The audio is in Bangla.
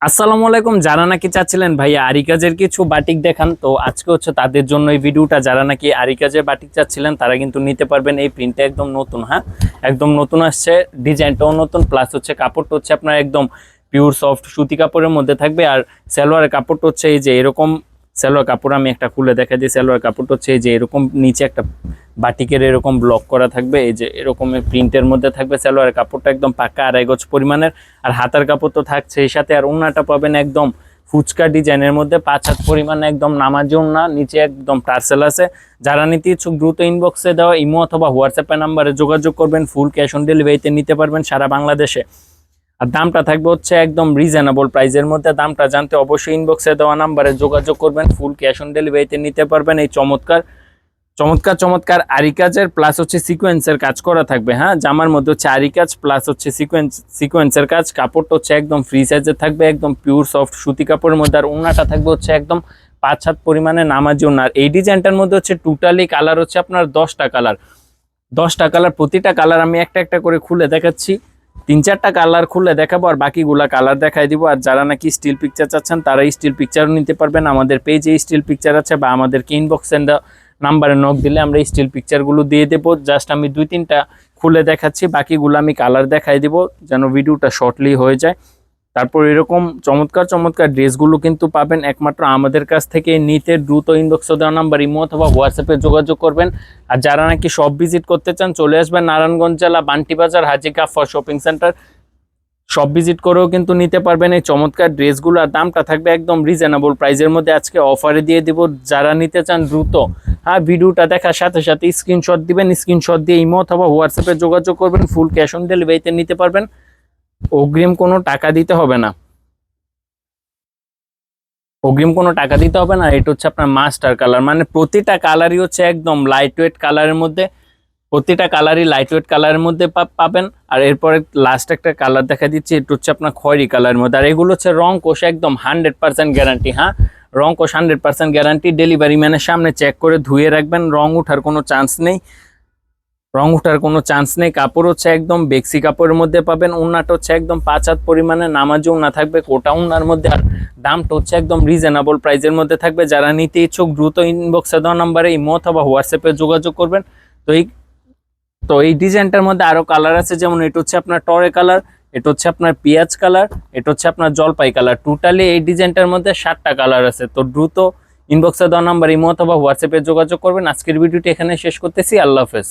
আসসালামু আলাইকুম। যারা নাকি চাচ্ছিলেন ভাইয়া আরি কাজের কিছু বাটিক দেখান, তো আজকে হচ্ছে তাদের জন্য এই ভিডিওটা। যারা নাকি আরি কাজের বাটিক চাচ্ছিলেন তারা কিন্তু নিতে পারবেন। এই প্রিন্টটা একদম নতুন, হ্যাঁ একদম নতুন আসছে, ডিজাইনটাও নতুন, প্লাস হচ্ছে কাপড়টা হচ্ছে আপনার একদম পিওর সফট সুতি কাপড়ের মধ্যে থাকবে। আর সালোয়ারের কাপড়টা হচ্ছে এই যে এরকম, সালোয়ার কাপড় আমি একটা খুলে দেখা দিই। সালোয়ার কাপড়টা হচ্ছে এই যে এরকম, নিচে একটা বাটিকের এরকম ব্লক করা থাকবে, এই যে এরকম প্রিন্টের মধ্যে থাকবে। সালোয়ারের কাপড়টা একদম পাকা 2.5 গজ পরিমাণের। আর হাতার কাপড় তো থাকছে এই সাথে। আর ওড়নাটা পাবেন একদম ফুচকা ডিজাইনের মধ্যে 5 হাত পরিমাণে, একদম নামাজি ওড়না, নিচে একদম টার্সেল আছে। যারা নিতে ইচ্ছুক দ্রুত ইনবক্সে দেওয়া ইমো অথবা হোয়াটসঅ্যাপের নাম্বারে যোগাযোগ করবেন। ফুল ক্যাশ অন ডেলিভারিতে নিতে পারবেন সারা বাংলাদেশে। আর দামটা থাকবে হচ্ছে একদম রিজনেবল প্রাইসের মধ্যে। দামটা জানতে অবশ্যই ইনবক্সে দেওয়া নাম্বারে যোগাযোগ করবেন। ফুল ক্যাশ অন ডেলিভারিতে নিতে পারবেন। এই চমৎকার চমৎকার চমৎকার আরি কাজের প্লাস হচ্ছে সিকোয়েন্সের কাজ করা থাকবে। হ্যাঁ, জামার মধ্যে হচ্ছে আরি কাজ প্লাস হচ্ছে সিকোয়েন্সের কাজ। কাপড়টা হচ্ছে একদম ফ্রি সাইজের থাকবে, একদম পিওর সফট সুতি কাপড়ের মধ্যে। আর ওড়নাটা থাকবে হচ্ছে একদম 5 হাত পরিমাণে নামাজি ওড়না। আর এই ডিজাইনটার মধ্যে হচ্ছে টোটালি কালার হচ্ছে আপনার 10টা কালার। 10টা কালার, প্রতিটা কালার আমি একটা একটা করে খুলে দেখাচ্ছি। 3-4টা কালার খুলে দেখাবো আর বাকিগুলা কালার দেখাই দিব। আর যারা নাকি স্টিল পিকচার চাচ্ছেন তারা স্টিল পিকচারও নিতে পারবেন। আমাদের পেজে স্টিল পিকচার আছে, বা আমাদেরকে ইনবক্সে নাম্বারে নক দিলে আমরা স্টিল পিকচারগুলো দিয়ে দেবো। জাস্ট আমি 2-3টা খুলে দেখাচ্ছি, বাকিগুলো আমি কালার দেখাই দিব যেন ভিডিওটা শর্টলি হয়ে যায়। তারপর এরকম চমৎকার চমৎকার ড্রেসগুলো কিন্তু পাবেন একমাত্র আমাদের কাছ থেকে। নিতে দ্রুত ইনবক্সে দেওয়া নাম্বার ইমো অথবা হোয়াটসঅ্যাপে যোগাযোগ করবেন। আর যারা নাকি সব ভিজিট করতে চান চলে আসবেন নারায়ণগঞ্জ জেলা বান্টি বাজার হাজি কাফা শপিং সেন্টার। সব ভিজিট করেও কিন্তু নিতে পারবেন এই চমৎকার ড্রেসগুলো। আর দামটা থাকবে একদম রিজনেবল প্রাইসের মধ্যে। আজকে অফারে দিয়ে দিব। যারা নিতে চান দ্রুত, হ্যাঁ, ভিডিওটা দেখার সাথে সাথে স্ক্রিনশট দিবেন। স্ক্রিনশট দিয়ে ইমো অথবা হোয়াটসঅ্যাপে যোগাযোগ করবেন। ফুল ক্যাশ অন ডেলিভারিতে নিতে পারবেন, অগ্রিম কোনো টাকা দিতে হবে না। অগ্রিম কোনো টাকা দিতে হবে না। এটা হচ্ছে আপনার মাস্টার কালার, মানে প্রতিটা কালারই হচ্ছে একদম লাইট ওয়েট কালারের মধ্যে। প্রতিটা কালারই লাইট ওয়েট কালারের মধ্যে পাবেন। আর এরপরে লাস্ট একটা কালার দেখা দিচ্ছি, এটা হচ্ছে আপনার খয়েরি কালারের মধ্যে। আর এগুলো হচ্ছে রং কোষ একদম 100% গ্যারান্টি। হ্যাঁ, রং কোষ 100% গ্যারান্টি। ডেলিভারি ম্যানের সামনে চেক করে ধুয়ে রাখবেন, রং উঠার কোনো চান্স নেই। রং উঠার কোনো চান্স নেই। কাপড় হচ্ছে একদম বেক্সি কাপড়ের মধ্যে পাবেন। ওড়নাটা হচ্ছে একদম 5 হাত পরিমাণে নামাজি ওড়না থাকবে, কোটা ওড়নার মধ্যে। আর দামটা হচ্ছে একদম রিজনেবল প্রাইসের মধ্যে থাকবে। যারা নিতে ইচ্ছুক দ্রুত ইনবক্সে দেওয়া নাম্বারে ইমো অথবা হোয়াটসঅ্যাপে যোগাযোগ করবেন। তো এই ডিজাইনটার মধ্যে আরো কালার আছে, যেমন এটা হচ্ছে আপনার টরে কালার, এটা হচ্ছে আপনার পেঁয়াজ কালার, এটা হচ্ছে আপনার জলপাই কালার। টোটালি এই ডিজাইনটার মধ্যে 7টা কালার আছে। তো দ্রুত ইনবক্সে দেওয়া নাম্বার ইমো অথবা হোয়াটসঅ্যাপে যোগাযোগ করবেন। আজকের ভিডিওটি এখানে শেষ করতেছি। আল্লাহ হাফেজ।